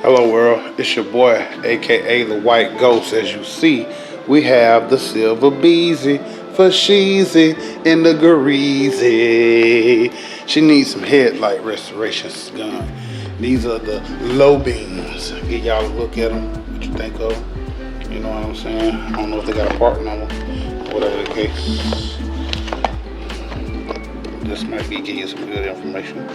Hello world, it's your boy, aka the White Ghost. As you see, we have the Silver Beezy for Sheezy in the Greasy. She needs some headlight restorations done. These are the low beams. Get y'all a look at them, what you think of them. You know what I'm saying? I don't know if they got a part number, whatever the case. This might be giving you some good information.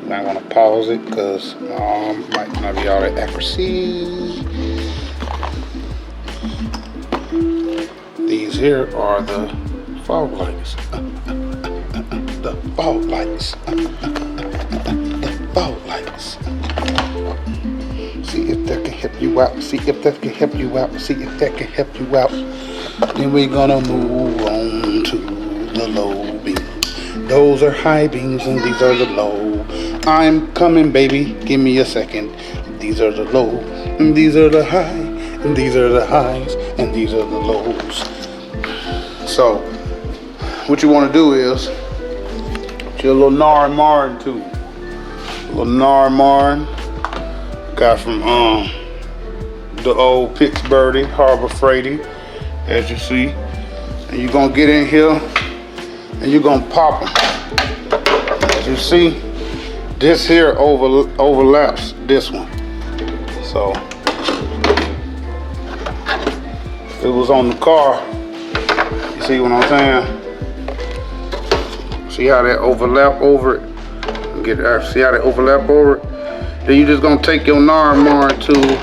I want to pause it because might not be all that accuracy. These here are the fog lights. The fog lights. The fog lights. See if that can help you out. See if that can help you out. See if that can help you out. Then we're gonna move on to the low beam. Those are high beams and these are the low. I'm coming, baby, give me a second. These are the low, and these are the high, and these are the highs, and these are the lows. So, what you want to do is, get your little Nar Marin too. Little Nar Marin, got from the old Pittsburgh Harbor Freighty, as you see. And you're gonna get in here, and you're gonna pop them. As you see, this here overlaps this one. So if it was on the car, you see what I'm saying? See how that overlap over it? See how that overlap over it? Then you just gonna take your Nar Marin tool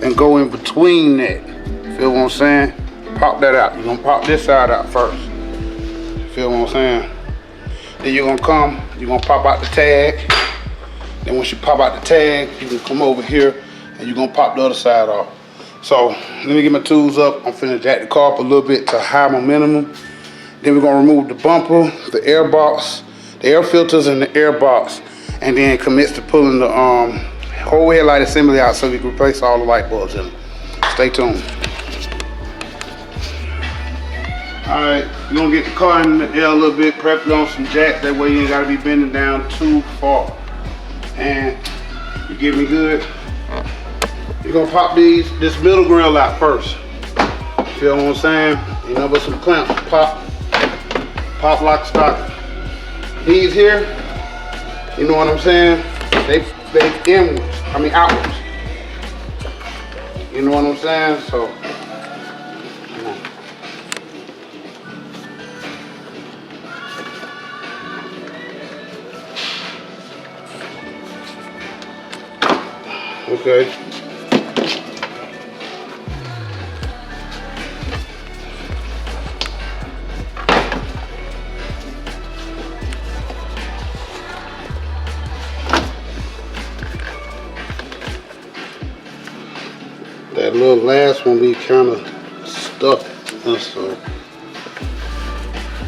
and go in between that. Feel what I'm saying? Pop that out. You're gonna pop this side out first. Feel what I'm saying? Then you're gonna pop out the tag. Then once you pop out the tag, you can come over here and you're gonna pop the other side off. So let me get my tools up. I'm finna jack the car up a little bit to high momentum. Then we're gonna remove the bumper, the air box, the air filters, and the air box, and then commence to pulling the whole headlight assembly out so we can replace all the light bulbs in them. Stay tuned. Alright, you're gonna get the car in the air a little bit, prep it on some jacks, that way you ain't gotta be bending down too far. And you get me good. You're gonna pop this middle grill out first. Feel what I'm saying? You know, but some clamps, pop like stock. These here, you know what I'm saying? They inwards, outwards. You know what I'm saying? So, okay. That little last one be kind of stuck, so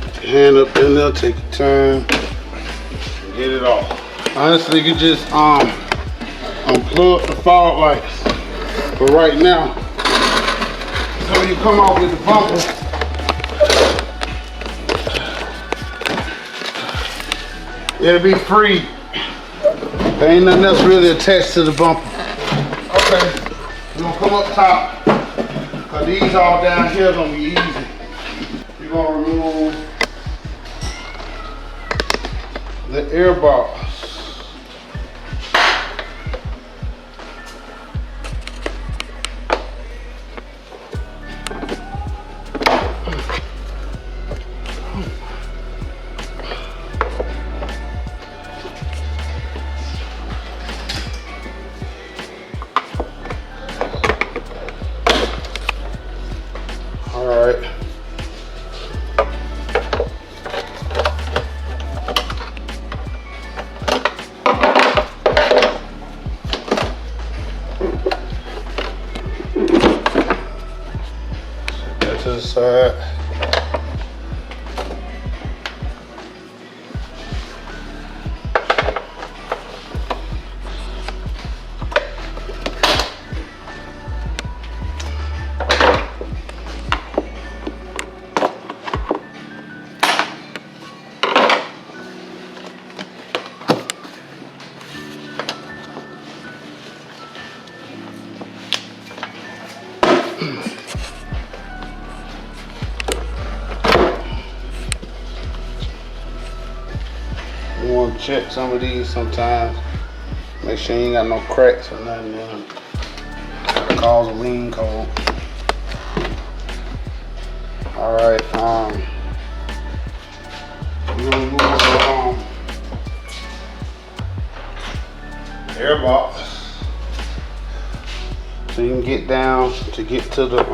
put your hand up in there, take your time, and get it off. Honestly, you just unplug the fog lights for right now. So when you come off with the bumper, it'll be free. There ain't nothing else really attached to the bumper. Okay, we're gonna come up top, cause these all down here gonna be easy. We're gonna remove the air box. Alright. Set that to the side. check some of these sometimes. Make sure you ain't got no cracks or nothing in them. That'll cause a lean code. Alright, we're gonna move the air box so you can get down to get to the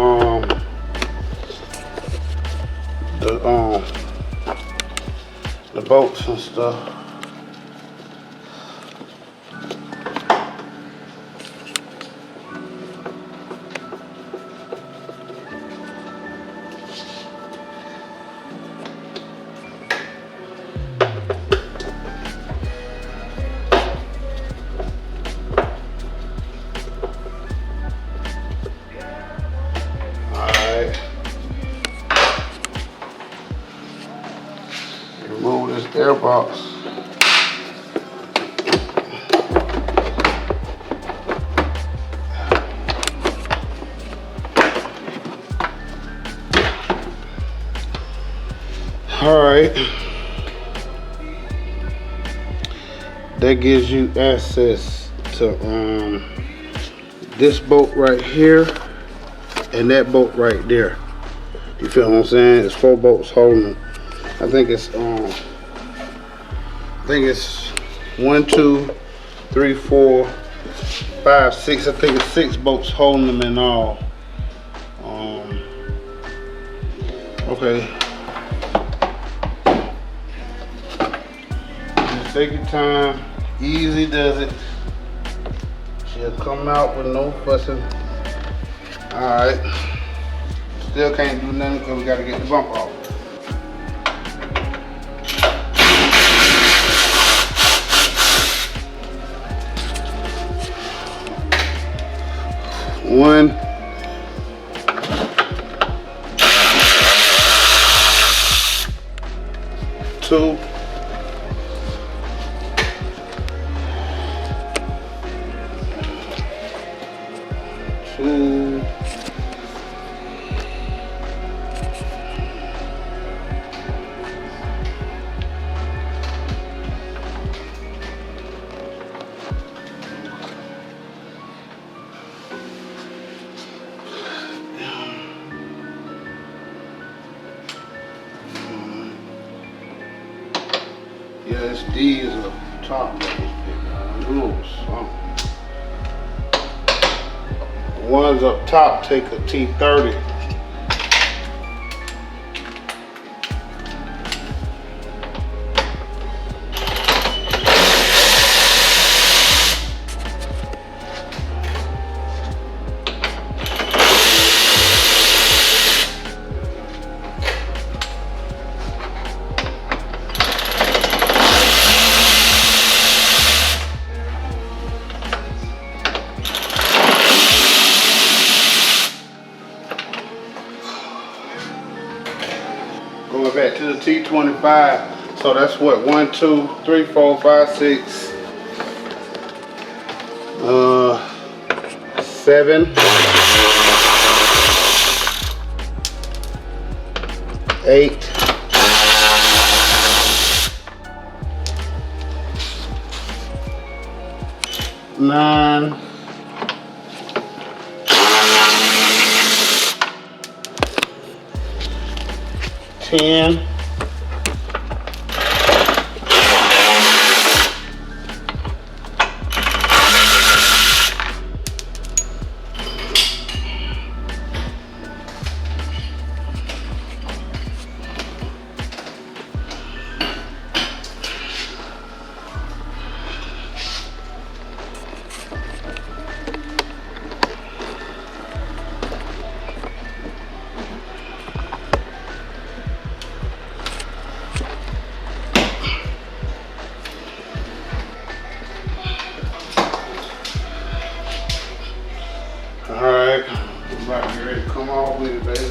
bolts and stuff. Remove this air box. Alright. That gives you access to this bolt right here and that bolt right there. You feel what I'm saying? It's 4 bolts holding them. I think it's 1, 2, 3, 4, 5, 6. I think it's 6 bolts holding them in all. Okay. Just take your time. Easy does it. She'll come out with no fussing. Alright. Still can't do nothing because we got to get the bump off. One, two, yeah, it's these up top. The ones up top take a T30. Going back to the T25, so that's what 1, 2, 3, 4, 5, 6, 7, 8, 9, 10, Alright, I'm about to get ready to come off with it, baby.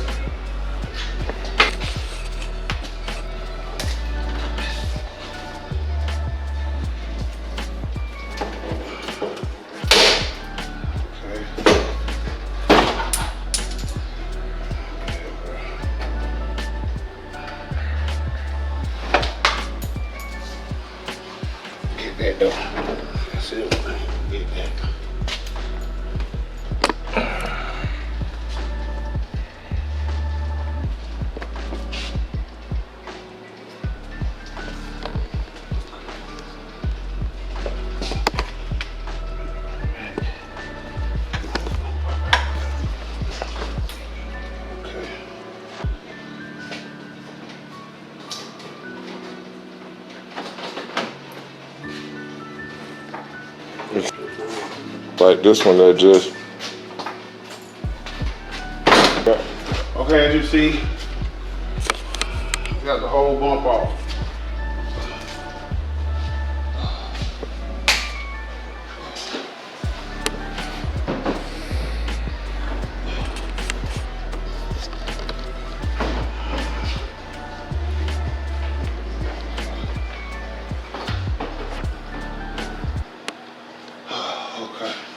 It's like this one that just. Okay, as you see, got the whole bump off. Okay.